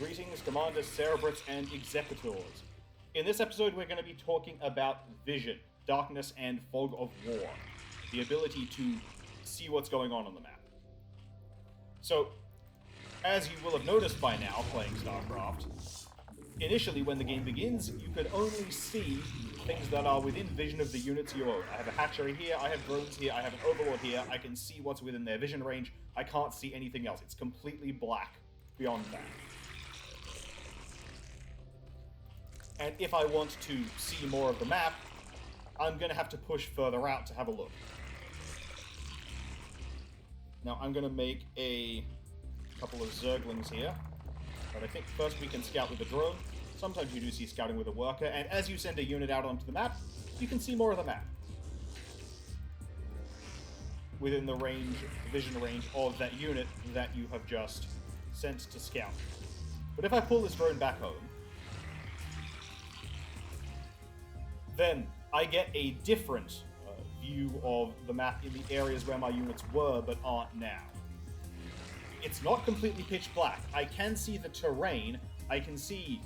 Greetings, Commanders, Cerebrits, and Executors. In this episode, we're going to be talking about Vision, Darkness, and Fog of War. The ability to see what's going on the map. So, as you will have noticed by now, playing StarCraft, initially when the game begins, you could only see things that are within vision of the units you own. I have a hatchery here, I have drones here, I have an overlord here, I can see what's within their vision range, I can't see anything else. It's completely black beyond that. And if I want to see more of the map, I'm going to have to push further out to have a look. Now I'm going to make a couple of Zerglings here, but I think first we can scout with a drone. Sometimes you do see scouting with a worker, and as you send a unit out onto the map, you can see more of the map. Within the vision range of that unit that you have just sent to scout. But if I pull this drone back home, then I get a different view of the map in the areas where my units were but aren't now. It's not completely pitch black. I can see the terrain, I can see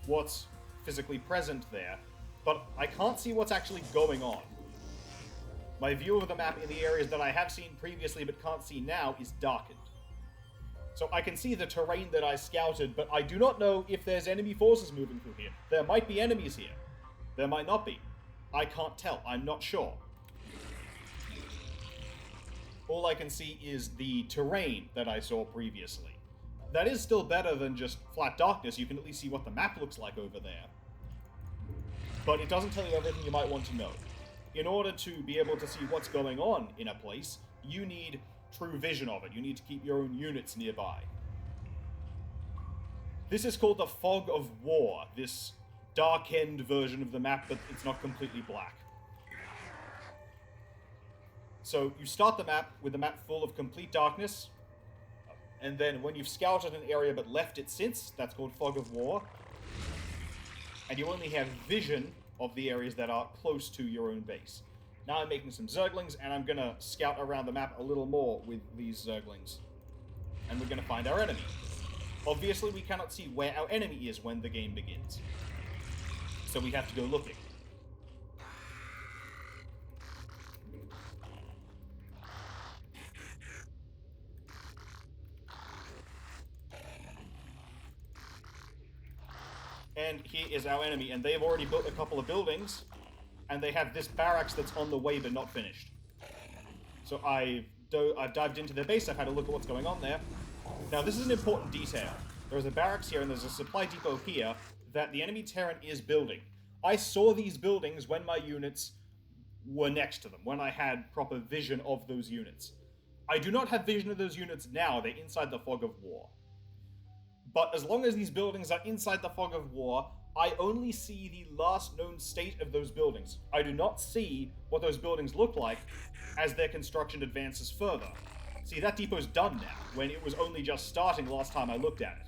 what's physically present there, but I can't see what's actually going on. My view of the map in the areas that I have seen previously but can't see now is darkened. So I can see the terrain that I scouted, but I do not know if there's enemy forces moving through here. There might be enemies here. There might not be. I can't tell. I'm not sure. All I can see is the terrain that I saw previously. That is still better than just flat darkness. You can at least see what the map looks like over there. But it doesn't tell you everything you might want to know. In order to be able to see what's going on in a place, you need true vision of it. You need to keep your own units nearby. This is called the Fog of War, this dark-end version of the map, but it's not completely black. So you start the map with a map full of complete darkness, and then when you've scouted an area but left it since, that's called Fog of War, and you only have vision of the areas that are close to your own base. Now I'm making some Zerglings, and I'm going to scout around the map a little more with these Zerglings. And we're going to find our enemy. Obviously, we cannot see where our enemy is when the game begins. So we have to go looking. And here is our enemy, and they have already built a couple of buildings, and they have this barracks that's on the way but not finished. So I've dived into their base, I've had a look at what's going on there. Now this is an important detail. There's a barracks here and there's a supply depot here that the enemy Terran is building. I saw these buildings when my units were next to them, when I had proper vision of those units. I do not have vision of those units now, they're inside the Fog of War. But as long as these buildings are inside the Fog of War, I only see the last known state of those buildings. I do not see what those buildings look like as their construction advances further. See, that depot's done now, when it was only just starting last time I looked at it.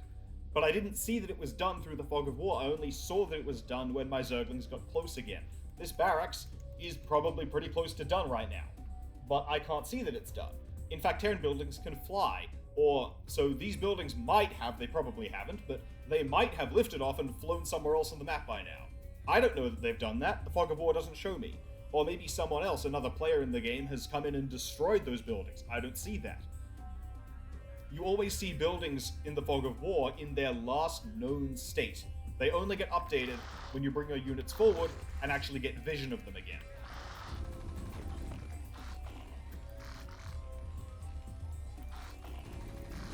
But I didn't see that it was done through the Fog of War, I only saw that it was done when my Zerglings got close again. This barracks is probably pretty close to done right now, but I can't see that it's done. In fact, Terran buildings can fly, so these buildings might have, they probably haven't, but they might have lifted off and flown somewhere else on the map by now. I don't know that they've done that, the Fog of War doesn't show me. Or maybe someone else, another player in the game, has come in and destroyed those buildings. I don't see that. You always see buildings in the Fog of War in their last known state. They only get updated when you bring your units forward and actually get vision of them again.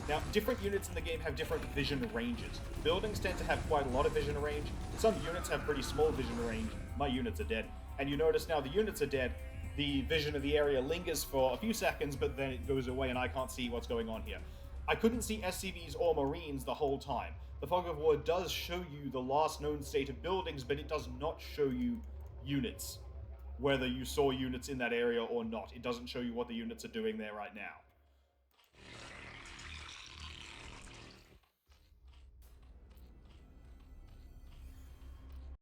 Now, different units in the game have different vision ranges. Buildings tend to have quite a lot of vision range. Some units have pretty small vision range. My units are dead. And you notice now the units are dead, the vision of the area lingers for a few seconds, but then it goes away and I can't see what's going on here. I couldn't see SCVs or Marines the whole time. The Fog of War does show you the last known state of buildings, but it does not show you units. Whether you saw units in that area or not. It doesn't show you what the units are doing there right now.